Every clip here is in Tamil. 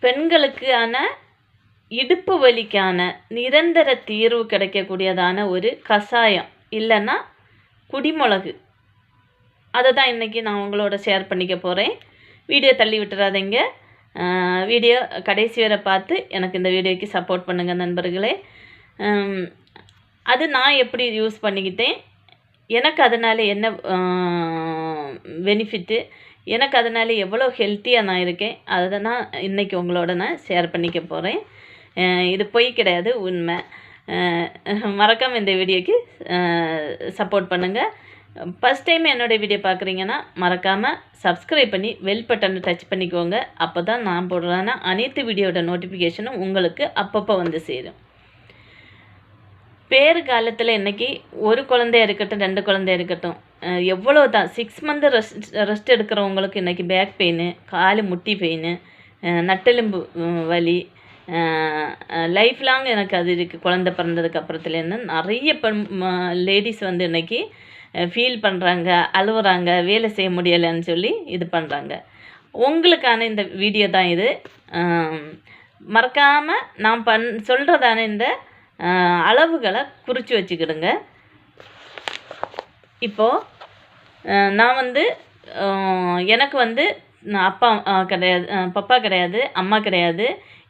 பெண்களுக்கான இடுப்பு வலிக்கான நிரந்தர தீர்வு கிடைக்கக்கூடியதான ஒரு கஷாயம் இல்லைன்னா குடிமிளகு. அதை தான் இன்றைக்கி நான் உங்களோட ஷேர் பண்ணிக்க போகிறேன். வீடியோ தள்ளி விட்டுறாதீங்க. வீடியோ கடைசி வரை பார்த்து எனக்கு இந்த வீடியோக்கு சப்போர்ட் பண்ணுங்கள் நண்பர்களே. அது நான் எப்படி யூஸ் பண்ணிக்கிட்டேன், எனக்கு அதனால் என்ன பெனிஃபிட்டு, எனக்கு அதனால் எவ்வளோ ஹெல்த்தியாக நான் இருக்கேன், அதை நான் இன்றைக்கி உங்களோட நான் ஷேர் பண்ணிக்க போகிறேன். இது பொய் கிடையாது, உண்மை. மறக்காமல் இந்த வீடியோக்கு சப்போர்ட் பண்ணுங்கள். ஃபஸ்ட் டைம் என்னோடய வீடியோ பார்க்குறீங்கன்னா மறக்காமல் சப்ஸ்கிரைப் பண்ணி பெல் பட்டனை டச் பண்ணிக்கோங்க. அப்போ தான் நான் போடுறேன்னா அனைத்து வீடியோட நோட்டிஃபிகேஷனும் உங்களுக்கு அப்பப்போ வந்து சேரும். பேறு காலத்தில் இன்றைக்கி ஒரு குழந்தையா இருக்கட்டும், 2 குழந்தையா இருக்கட்டும், எவ்வளோ தான் 6 மந்த் ரெஸ்ட் எடுக்கிறவங்களுக்கு இன்றைக்கி பேக் பெயின், கால் முட்டி பெயின், நட்டெலும்பு வலி, லைஃப் லாங் எனக்கு அது இருக்குது. குழந்தை பிறந்ததுக்கு அப்புறத்துலேருந்து நிறைய லேடிஸ் வந்து இன்றைக்கி ஃபீல் பண்ணுறாங்க, அழுவுறாங்க, வேலை செய்ய முடியலைன்னு சொல்லி இது பண்ணுறாங்க. உங்களுக்கான இந்த வீடியோ தான் இது. மறக்காமல் நான் சொல்கிறதான இந்த அளவுகளை குறித்து வச்சுக்கிடுங்க. இப்போது நான் வந்து எனக்கு வந்து அப்பா கிடையாது, பப்பா கிடையாது, அம்மா கிடையாது.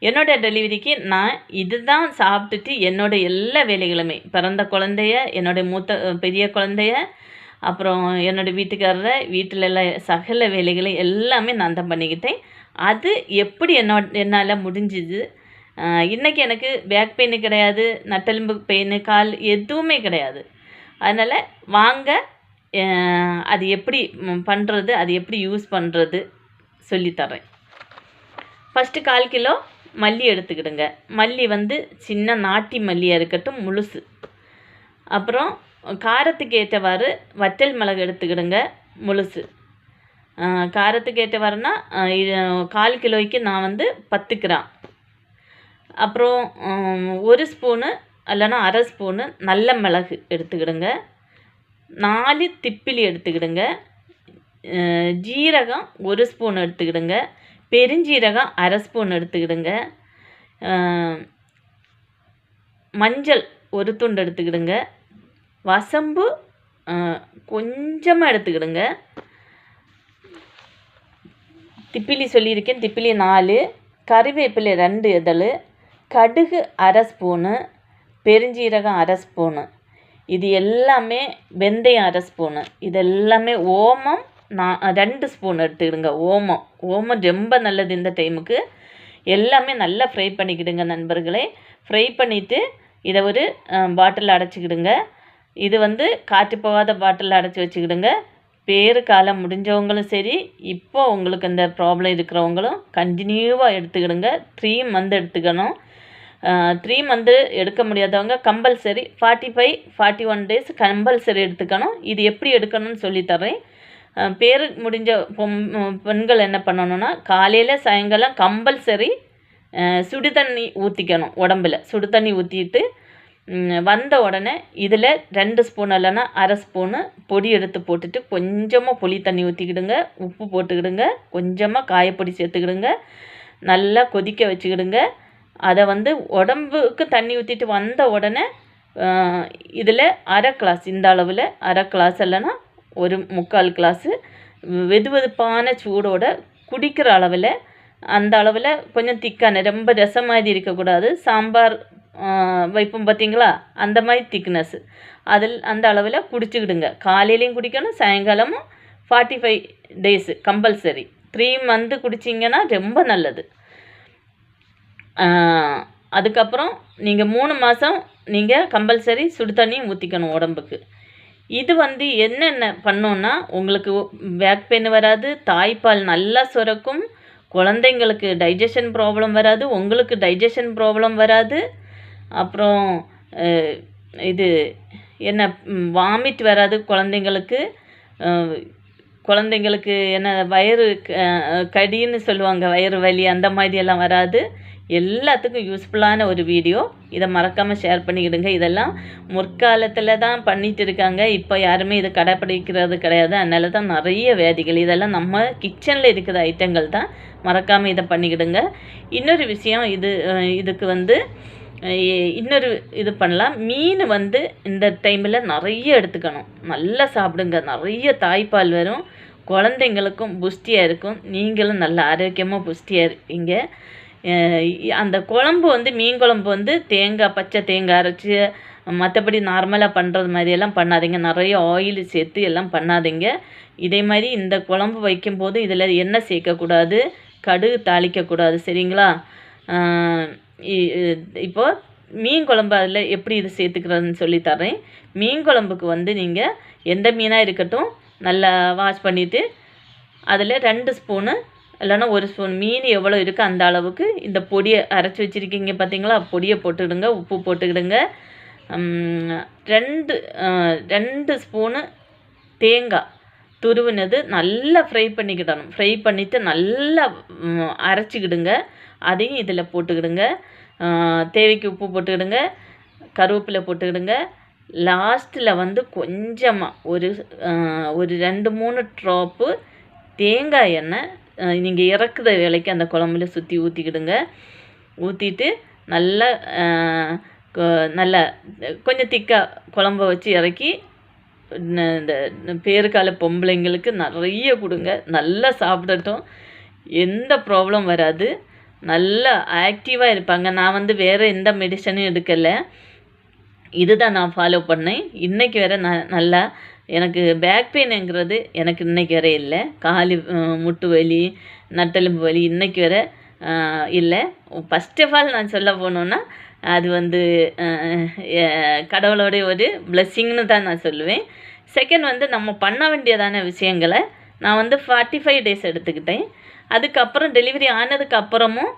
என்னோடய டெலிவரிக்கு நான் இது தான் சாப்பிட்டுட்டு என்னோடய எல்லா வேலைகளுமே, பிறந்த குழந்தைய, என்னோடய பெரிய குழந்தைய, அப்புறம் என்னோடய வீட்டுக்காரரை, வீட்டில் எல்லாம் சகல வேலைகளையும் எல்லாமே நான் தான் பண்ணிக்கிட்டேன். அது எப்படி என்னால் முடிஞ்சுது. இன்றைக்கி எனக்கு பேக் பெயின் கிடையாது, நட்டெலும்பு பெயின், கால் எதுவுமே கிடையாது. அதனால் வாங்க அது எப்படி பண்ணுறது, அது எப்படி யூஸ் பண்ணுறது சொல்லித்தரேன். ஃபஸ்ட்டு 1/4 கிலோ மல்லி எடுத்துக்கிடுங்க. மல்லி வந்து சின்ன நாட்டி மல்லியாக இருக்கட்டும், முழுசு. அப்புறம் காரத்துக்கு ஏற்றவாறு வற்றல் மிளகு எடுத்துக்கிடுங்க, முழுசு. காரத்துக்கு ஏற்றவாறுனா 1/4 கிலோய்க்கு நான் வந்து 10 கிராம். அப்புறம் 1 ஸ்பூனு இல்லைன்னா 1/2 ஸ்பூனு நல்ல மிளகு எடுத்துக்கிடுங்க. 4 திப்பிலி எடுத்துக்கிடுங்க. ஜீரகம் 1 ஸ்பூன் எடுத்துக்கிடுங்க. பெருஞ்சீரகம் 1/2 ஸ்பூன் எடுத்துக்கிடுங்க. மஞ்சள் 1 துண்டு எடுத்துக்கிடுங்க. வசம்பு கொஞ்சமாக எடுத்துக்கிடுங்க. திப்பிலி சொல்லியிருக்கேன், திப்பிலி 4, கறிவேப்பிலை 2 இதழ், கடுகு 1/2 ஸ்பூனு, பெருஞ்சீரகம் 1/2 ஸ்பூனு, இது எல்லாமே வெந்தயம் 1/2 ஸ்பூனு, இது எல்லாமே ஓமம் 2 ஸ்பூன் எடுத்துக்கிடுங்க. ஓமம் ரொம்ப நல்லது இந்த டைமுக்கு. எல்லாமே நல்லா ஃப்ரை பண்ணிக்கிடுங்க நண்பர்களே. ஃப்ரை பண்ணிவிட்டு இதை ஒரு பாட்டிலில் அடைச்சிக்கிடுங்க. இது வந்து காற்று போகாத பாட்டிலில் அடைச்சி வச்சுக்கிடுங்க. பேறு காலம் முடிஞ்சவங்களும் சரி, இப்போ உங்களுக்கு இந்த ப்ராப்ளம் இருக்கிறவங்களும் கண்டினியூவாக எடுத்துக்கிடுங்க. 3 மந்த் எடுத்துக்கணும். 3 மந்த்து எடுக்க முடியாதவங்க கம்பல்சரி 45-41 டேஸ் கம்பல்சரி எடுத்துக்கணும். இது எப்படி எடுக்கணும்னு சொல்லித்தரேன். பேரு முடிஞ்ச பெண்கள் என்ன பண்ணணுன்னா, காலையில் சாயங்காலம் கம்பல்சரி சுடு தண்ணி ஊற்றிக்கணும். உடம்பில் சுடு தண்ணி ஊற்றிட்டு வந்த உடனே இதில் 2 ஸ்பூன் இல்லைன்னா 1/2 ஸ்பூனு பொடி எடுத்து போட்டுட்டு கொஞ்சமாக புளி தண்ணி ஊற்றிக்கிடுங்க, உப்பு போட்டுக்கிடுங்க, கொஞ்சமாக காயப்பொடி சேர்த்துக்கிடுங்க, நல்லா கொதிக்க வச்சுக்கிடுங்க. அதை வந்து உடம்புக்கு தண்ணி ஊற்றிட்டு வந்த உடனே இதில் 1/2 கிளாஸ், இந்த அளவில் 1/2 கிளாஸ் இல்லைன்னா 1/4 கிளாஸு வெதுவெதுப்பான சூடோட குடிக்கிற அளவில், அந்த அளவில் கொஞ்சம் திக்கான, ரொம்ப ரசம் மாதிரி இருக்கக்கூடாது. சாம்பார் வைப்போம் பார்த்தீங்களா, அந்த மாதிரி திக்னஸ்ஸு, அந்த அளவில் குடிச்சுக்கிடுங்க. காலையிலையும் குடிக்கணும், சாயங்காலமும். 45 டேஸு கம்பல்சரி. 3 மந்த்து குடிச்சிங்கன்னா ரொம்ப நல்லது. அதுக்கப்புறம் நீங்கள் 3 மாதம் நீங்கள் கம்பல்சரி சுடு தண்ணியும் ஊற்றிக்கணும் உடம்புக்கு. இது வந்து என்னென்ன பண்ணோன்னா, உங்களுக்கு பேக் பெயின் வராது, தாய்ப்பால் நல்லா சுரக்கும், குழந்தைங்களுக்கு டைஜஷன் ப்ராப்ளம் வராது, உங்களுக்கு டைஜஷன் ப்ராப்ளம் வராது. அப்புறம் இது என்ன வாமிட் வராது குழந்தைங்களுக்கு. குழந்தைங்களுக்கு என்ன வயிறு கடின்னு சொல்லுவாங்க, வயிறு வலி அந்த மாதிரியெல்லாம் வராது. எல்லாத்துக்கும் யூஸ்ஃபுல்லான ஒரு வீடியோ. இதை மறக்காமல் ஷேர் பண்ணிக்கிடுங்க. இதெல்லாம் முற்காலத்தில் தான் பண்ணிட்டு இருக்காங்க, இப்போ யாருமே இதை கடைப்பிடிக்கிறது கிடையாது. அதனால தான் நிறைய வியாதிகள். இதெல்லாம் நம்ம கிச்சனில் இருக்கிற ஐட்டங்கள் தான். மறக்காமல் இதை பண்ணிக்கிடுங்க. இன்னொரு விஷயம், இதுக்கு வந்து இன்னொரு இது பண்ணலாம். மீன் வந்து இந்த டைமில் நிறைய எடுத்துக்கணும். நல்லா சாப்பிடுங்க. நிறைய தாய்ப்பால் வரும், குழந்தைங்களுக்கும் புஷ்டியாக இருக்கும், நீங்களும் நல்ல ஆரோக்கியமாக புஷ்டியாக இருப்பீங்க. அந்த குழம்பு வந்து மீன் குழம்பு வந்து பச்சை தேங்காய் அரைச்சி மற்றபடி நார்மலாக பண்ணுறது மாதிரியெல்லாம் பண்ணாதீங்க. நிறைய ஆயில் சேர்த்து எல்லாம் பண்ணாதீங்க. இதே மாதிரி இந்த குழம்பு வைக்கும்போது இதில் எண்ணெய் சேர்க்கக்கூடாது, கடுகு தாளிக்கக்கூடாது, சரிங்களா? இப்போது மீன் குழம்பு அதில் எப்படி இது சேர்த்துக்கிறதுன்னு சொல்லித்தரேன். மீன் குழம்புக்கு வந்து நீங்கள் எந்த மீனாக இருக்கட்டும் நல்லா வாஷ் பண்ணிவிட்டு அதில் 2 ஸ்பூனு இல்லைன்னா 1 ஸ்பூன், மீன் எவ்வளோ இருக்குது அந்த அளவுக்கு இந்த பொடியை அரைச்சி வச்சுருக்கீங்க பார்த்தீங்களா, பொடியை போட்டுக்கிடுங்க. உப்பு போட்டுக்கிடுங்க. 2 ஸ்பூனு தேங்காய் துருவினது நல்லா ஃப்ரை பண்ணிக்கிடணும். ஃப்ரை பண்ணிவிட்டு நல்லா அரைச்சிக்கிடுங்க. அதையும் இதில் போட்டுக்கிடுங்க. தேவைக்கு உப்பு போட்டுக்கிடுங்க, கருவேப்பிலை போட்டுக்கிடுங்க. லாஸ்ட்டில் வந்து கொஞ்சமாக ஒரு 2-3 ட்ராப்பு தேங்காய் எண்ணெய் நீங்கள் இறக்குற வேலைக்கு அந்த குழம்புல சுற்றி ஊற்றிக்கிடுங்க. ஊற்றிட்டு நல்லா கொஞ்சம் திக்காக குழம்ப வச்சு இறக்கி இந்த பேறுகால பொம்பளைங்களுக்கு நிறைய கொடுங்க. நல்லா சாப்பிடட்டும், எந்த ப்ராப்ளம் வராது, நல்லா ஆக்டிவாக இருப்பாங்க. நான் வந்து வேறு எந்த மெடிசனும் எடுக்கலை, இதுதான் நான் ஃபாலோ பண்ணேன். இன்றைக்கி வேறு நல்லா எனக்கு பேக் பெயினுங்கிறது எனக்கு இன்றைக்கி வேறு இல்லை. காலு முட்டு வலி, நட்டெலும்பு வலி இன்றைக்கி வேறு இல்லை. ஃபஸ்ட் ஆஃப் ஆல் நான் சொல்ல போனோன்னா அது வந்து கடவுளோடைய ஒரு பிளெஸ்ஸிங்னு தான் நான் சொல்லுவேன். செகண்ட் வந்து நம்ம பண்ண வேண்டியதான விஷயங்களை நான் வந்து 45 டேஸ் எடுத்துக்கிட்டேன். அதுக்கப்புறம் டெலிவரி ஆனதுக்கப்புறமும்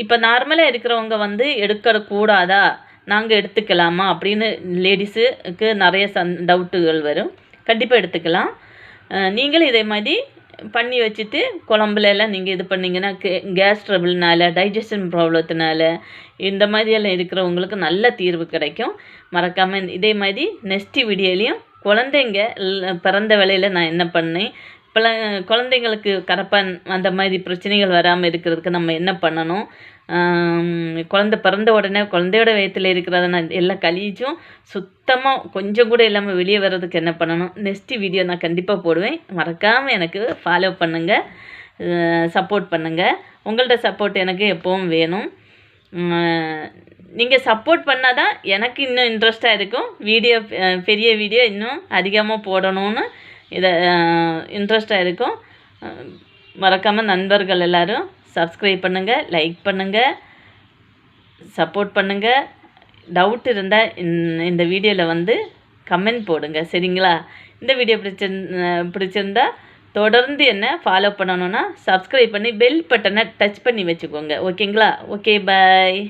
இப்போ நார்மலாக இருக்கிறவங்க வந்து எடுக்கக்கூடாதா, நாங்கள் எடுத்துக்கலாமா அப்படின்னு லேடிஸுக்கு நிறைய டவுட்டுகள் வரும். கண்டிப்பாக எடுத்துக்கலாம். நீங்களும் இதே மாதிரி பண்ணி வச்சுட்டு குழம்புலலாம் நீங்கள் இது பண்ணிங்கன்னா கேஸ் ட்ரபிள்னால, டைஜஷன் ப்ராப்ளத்தினால இந்த மாதிரியெல்லாம் இருக்கிறவங்களுக்கு நல்ல தீர்வு கிடைக்கும். மறக்காமல் இதே மாதிரி நெக்ஸ்ட் வீடியோலையும் குழந்தைங்க பிறந்த வேளையில் நான் என்ன பண்ணேன், இப்போலாம் குழந்தைங்களுக்கு கரப்பான் அந்த மாதிரி பிரச்சனைகள் வராமல் இருக்கிறதுக்கு நம்ம என்ன பண்ணணும், குழந்தை பிறந்த உடனே குழந்தையோட வயிற்றில் இருக்கிறத எல்லா கழிச்சும் சுத்தமாக கொஞ்சம் கூட இல்லாமல் வெளியே வர்றதுக்கு என்ன பண்ணணும், நெக்ஸ்ட் வீடியோ நான் கண்டிப்பாக போடுவேன். மறக்காமல் எனக்கு ஃபாலோ பண்ணுங்கள், சப்போர்ட் பண்ணுங்கள். உங்கள்ட்ட சப்போர்ட் எனக்கு எப்போவும் வேணும். நீங்கள் சப்போர்ட் பண்ணால் தான் எனக்கு இன்னும் இன்ட்ரெஸ்ட்டாக இருக்கும். பெரிய வீடியோ இன்னும் அதிகமாக போடணும்னு இதை இன்ட்ரெஸ்ட்டாக இருக்கும். மறக்காமல் நண்பர்கள் எல்லோரும் சப்ஸ்கிரைப் பண்ணுங்கள், லைக் பண்ணுங்கள், சப்போர்ட் பண்ணுங்கள். டவுட் இருந்தால் இந்த வீடியோவில் வந்து கமெண்ட் போடுங்க, சரிங்களா? இந்த வீடியோ பிடிச்சிருந்தா தொடர்ந்து என்ன ஃபாலோ பண்ணணுன்னா சப்ஸ்கிரைப் பண்ணி பெல் பட்டனை டச் பண்ணி வச்சுக்கோங்க, ஓகேங்களா? ஓகே, பாய்.